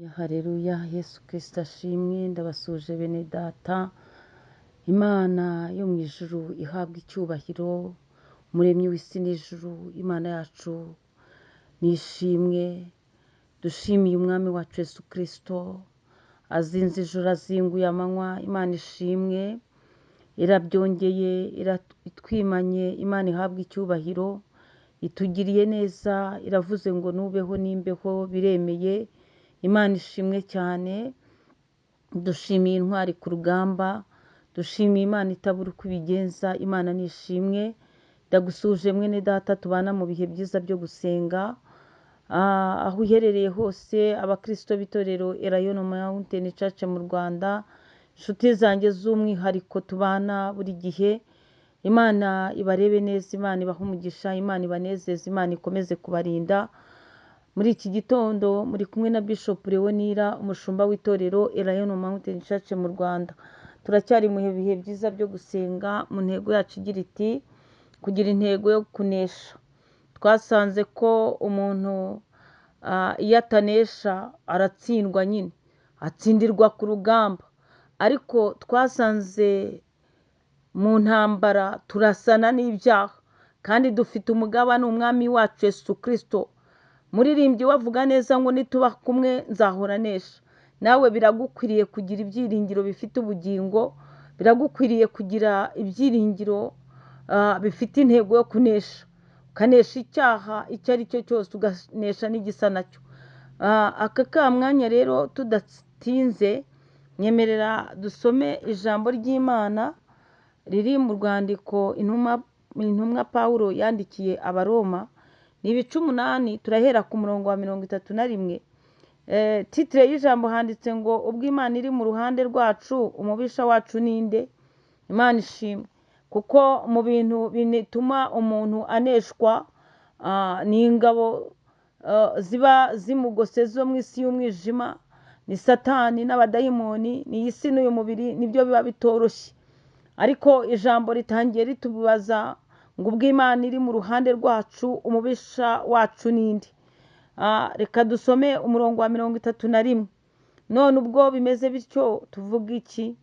Haleluya, Yesu Kristo ashimwe. Ndabasuje bene data. Imana yo mu ijuru ihabwa icyubahiro, umuremyi w'isi n'ijuru. Imana yacu nishimwe. Dushimiye umwami wacu Yesu Kristo, azinze ijuru azinguye amanywa. Imana ishimwe, irabyongeye, itwimanye. Imana ihabwa icyubahiro, itugiriye neza. Iravuze ngo nubeho nimbeho biremeye. Imana ishimwe cyane. Dushimiye intwari ku rugamba, dushimiye Imana itabura uko ibigenza. Imana nishimwe. Ndagusuje mwene data, tubana mu bihe byiza byo gusenga. Aho uherereye hose, abakristo b'itorero Elayon Mountain Church mu Rwanda, inshuti zanjye z'umwihariko tubana buri gihe, Imana ibarebe neza, Imana ibahe umugisha, Imana ibanezeze, Imana ikomeze kubarinda. Muri iki gitondo muri kumwe na Bishop Leonira, umushumba w'itorero Elayon Mountain Church mu Rwanda. Turacyari mu bihe byiza byo gusenga, mu ntego yacu igira iti kugira intego yo kunesha. Twasanze ko umuntu iyo atanesha aratsindwa, nyine atsindirwa ku rugamba. Ariko twasanze mu ntambara turasana n'ibyaha, kandi dufite umugabane umwami wacu Yesu Kristo. Muririmbyi wavuga neza ngo nituba kumwe nzahora nesha. Nawe biragukwiriye kugira ibyiringiro bifite ubugingo, biragukwiriye kugira ibyiringiro bifite intego yo kunesha. Ukanesha icyaha icyo ari cyo cyose, uganesha n'igisa nacyo. Aka kamwanya rero tudatinze, nyemerera dusome ijambo ry'Imana riri mu rwandiko intumwa Pawulo yandikiye Abaroma. Ni ibice 8, turahera ku murongo wa 31. Titire y'ijambo handitse ngo ubwo Imana iri mu ruhande rwacu, umubisha wacu ninde? Imana ishimwe. Kuko mu bintu bituma umuntu aneshwa ni ingabo ziba zimugose zo mu isi y'umwijima, ni Satani n'abadayimoni, ni iyi si n'uyu mubiri, nibyo biba bitoroshye. Ariko ijambo ritangiye ritubaza ngo ubwo Imana iri mu ruhande rwacu, umubisha wacu ninde? Reka dusome umurongo wa 31. None ubwo bimeze bityo tuvuga iki?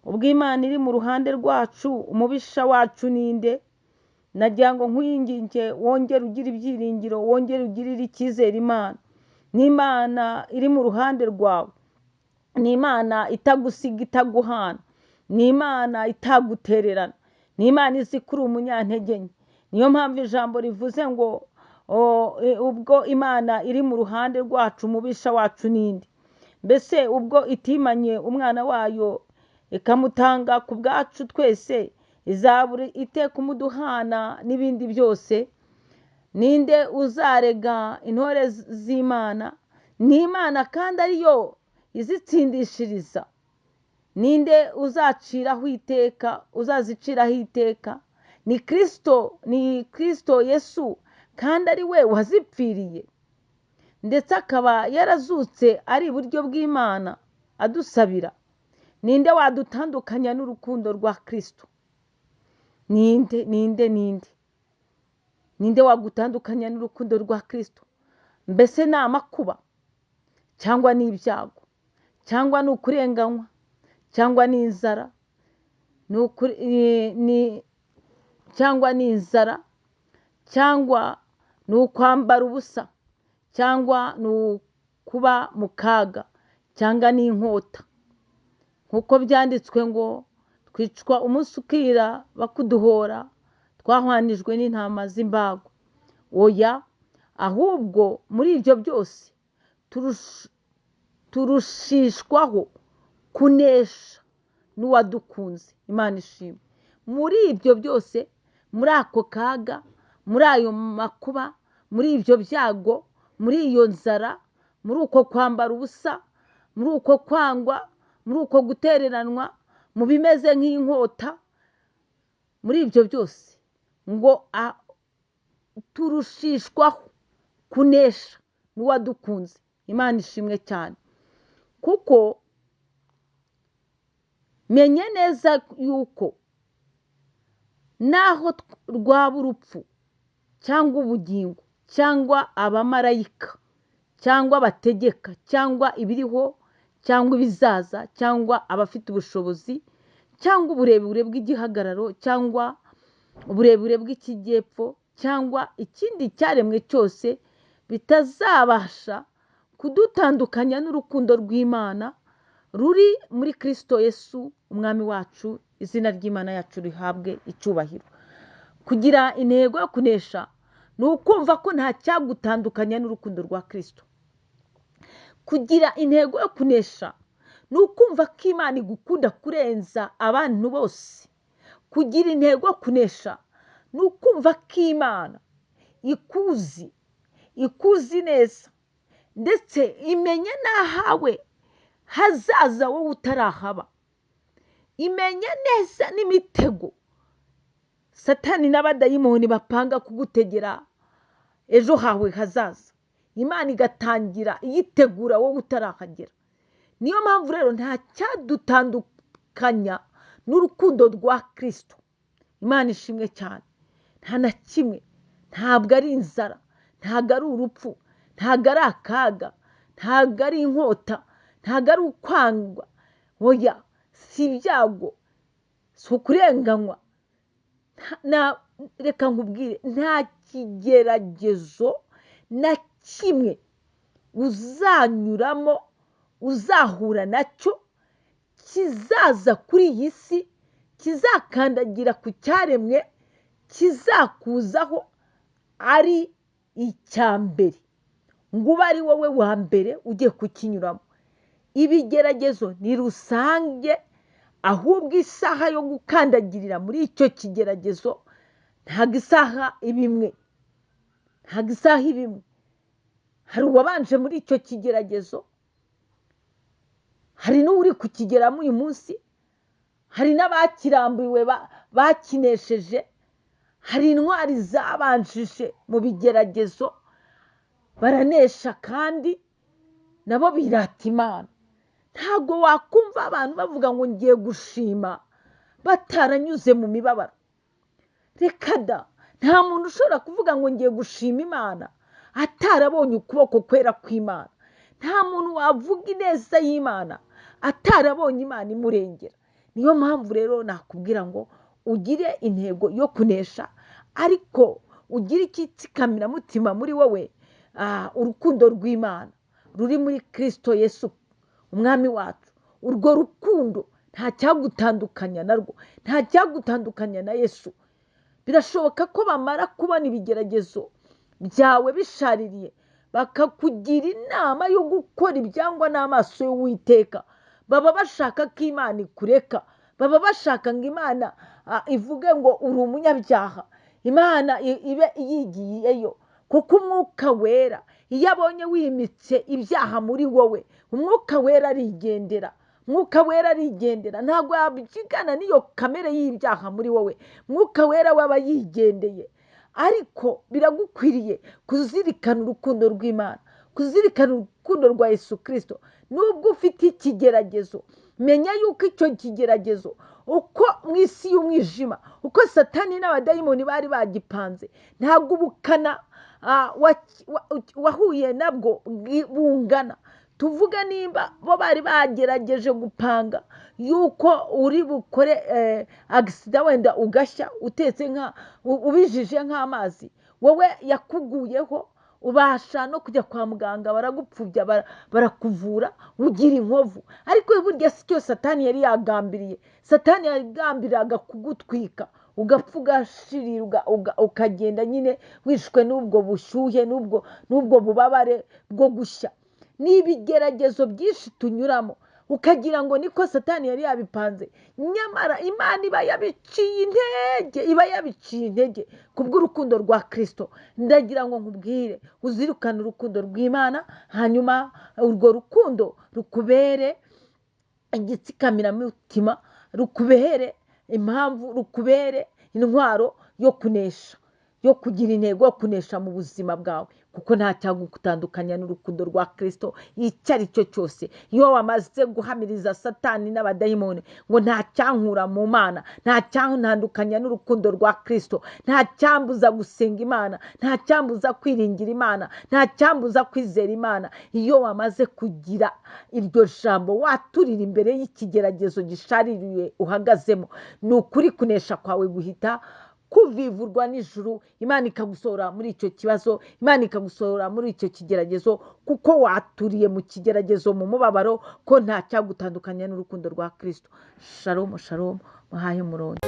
Ubwo Imana iri mu ruhande rwacu, umubisha wacu ninde? Nagira ngo nkwinginge wongere ugira ibyiringiro, wongere ugirire icyizere Imana. Ni Imana iri mu ruhande rwawe, ni Imana itagusiga, itaguhana, ni Imana itagutererana, ni Imana izi kuri umunyantege nke. Niyo mpamvu ijambo rivuze ngo ubwo Imana iri mu ruhande rwacu, umubisha wacu ninde? Mbese ubwo itimanye umwana wayo ikamutanga ku bwacu twese, izabura ite kumuduhana n'ibindi byose? Ninde uzarega intore z'Imana? Ni Imana kandi ariyo izitsindishiriza. Ninde uzaciraho iteka, uzaziciraho iteka? Ni Kristo Yesu, kandi ari we wazipfiriye, ndetse akaba yarazutse ari iburyo bw'Imana adusabira. Ninde wadutandukanya n'urukundo rwa Kristo? Ninde wagutandukanya n'urukundo rwa Kristo? Mbese ni amakuba, cyangwa ni ibyago, cyangwa ni ukurenganywa, cyangwa ni inzara, cyangwa ni inzara, cyangwa ni ukwambara ubusa, cyangwa ni ukuba mu kaga, cyangwa ni inkota? Nk'uko byanditswe ngo twicwa umunsi ukira bakuduhora, twahwanijwe n'intama z'imbago. Oya, ahubwo muri ibyo byose turushishwaho kunesha n'uwadukunze. Imana ishimwe. Muri ibyo byose, muri ako kaga, muri ayo makuba, muri ibyo byago, muri iyo nzara, muri uko kwambara ubusa, muri uko kwangwa, muri uko gutereranwa, mu bimeze nk'inkota, muri ibyo byose ngo turushishwaho kunesha n'uwadukunze. Imana ishimwe cyane. Kuko menye neza yuko naho rwaba urupfu cyangwa ubugingo cyangwa abamarayika cyangwa bategeka cyangwa ibiriho cyangwa ibizaza cyangwa abafite ubushobozi cyangwa uburebure bw'igihagararo cyangwa uburebure bw'ikijyepfo cyangwa ikindi cyaremwe cyose bitazabasha kudutandukanya n'urukundo rw'Imana ruri muri Kristo Yesu umwami wacu. Izina ry'Imana yacu rihabwe icyubahiro. Kugira intego yo kunesha ni ukumva ko nta cyagutandukanya n'urukundo rwa Kristo. Kugira intego yo kunesha ni ukumva ko Imana igukunda kurenza abantu bose. Kugira intego yo kunesha ni ukumva ko Imana ikuzi neza ndetse imenye n'ahawe hazaza wowe utarahaba. Imenye neza n'imitego Satani n'abadayimoni bapanga kugutegera ejo hawe hazaza. Imana igatangira iyitegura wowe utarahagera. Niyo mpamvu rero nta cyadutandukanya n'urukundo rwa Kristo. Imana ishimwe cyane. Nta na kimwe. Ntabwo ari inzara, ntabwo ari urupfu, ntabwo ari akaga, ntabwo ari inkota, ntabwo ari ukwangwa. Oya, si ibyago, si ukurenganywa. Reka nkubwire, nta kigeragezo na kimwe uzanyuramo uzahura nacyo kizaza kuri iyi si kizakandagira ku cyaremwe kizakuzaho ari icya mbere ngo ube ari wowe wa mbere ugiye kukinyuramo. Ibigeragezo ni rusange, ahubwo isaha yo gukandagirira muri icyo kigeragezo ntabwo isaha ibimwe. Hari uwabanje muri icyo kigeragezo, hari n'uri kukigeramo uyu munsi, hari n'abakirambiwe bakinesheje, hari intwari zabanjije mu bigeragezo baranesha kandi nabo birata Imana. Ntabwo wakumva abantu bavuga ngo ngiye gushima bataranyuze mu mibabaro. Reka da, nta muntu ushobora kuvuga ngo ngiye gushima Imana atarabonye ukuboko kwera kw'Imana. Nta muntu wavuga ineza y'Imana atarabonye Imana imurengera. Niyo mpamvu rero nakubwira ngo ugire intego yo kunesha, ariko ugire icyitsikamiramumutima muri wowe, urukundo rw'Imana ruri muri Kristo Yesu umwami wacu. Urwo rukundo nta cyagutandukanya narwo, nta cyagutandukanya na Yesu. Birashoboka ko bamara kubona ibigeragezo byawe bishaririye bakakugira inama yo gukora ibyangwa n'amaso y'Uwiteka. Baba bashaka ko Imana ikureka, baba bashaka ngo Imana ivuge ngo uri umunyabyaha, Imana ibe yigiyeyo. Kuko umwuka wera iyo abonye wimitse ibyaha muri wowe, umwuka wera arigendera. Mwuka wera arigendera, ntabwo yabyigana n'iyo kamere y'ibyaha muri wowe. Mwuka wera waba yigendeye. Ariko biragukwiriye kuzirikana urukundo rw'Imana, kuzirikana urukundo rwa Yesu Kristo. Nubwo ufite ikigeragezo, menya yuko icyo kigeragezo uko mu isi y'umwijima, uko Satani n'abadayimoni bari bagipanze, ntabwo ubukana wahuye nabwo bungana. Tuvuga nimba bo bari bagerageje gupanga yuko uri bukore agisida wenda ugashya utetse ubijije nk'amazi, wowe yakuguyeho ubasha no kujya kwa muganga, baragupfubya barakuvura ugira inkovu. Ariko burya si cyo Satani yari yagambiriye. Satani yagambiraga kugutwika, ugapfa ugashirira ukagenda nyine wishwe n'ubwo bushyuhe n'ubwo bubabare bwo gushya. Ni ibigeragezo byinshi tunyuramo ukagira ngo niko Satani yari yabipanze, nyamara Imana iba yabiciye intege kubw'urukundo rwa Kristo. Ndagira ngo nkubwire uzirukane urukundo rw'Imana, hanyuma urwo rukundo rukubere igitsikamiramumutima, rukubere impamvu, rukubere intwaro yo kunesha, yo kugira intego yo kunesha mu buzima bwawe. kuko nta cyagutandukanya n'urukundo rwa Kristo icyo ari cyo cyose. Iyo wamaze guhamiriza Satani n'abadayimoni ngo nta cyankura mu Mana, nta cyantandukanya n'urukundo rwa Kristo, nta cyambuza gusenga Imana, nta cyambuza kwiringira Imana, nta cyambuza kwizera Imana. Iyo wamaze kugira iryo jambo waturira imbere y'ikigeragezo gishaririye uhagazemo, ni ukuri kunesha kwawe guhita kuvivurwa n'ijuru. Imana ikagusohora muri icyo kibazo, Imana ikagusohora muri icyo kigeragezo, kuko waturiye mu kigeragezo mu mubabaro ko nta cyagutandukanya n'urukundo rwa Kristo. Shalom shalom, muhaye umurongo.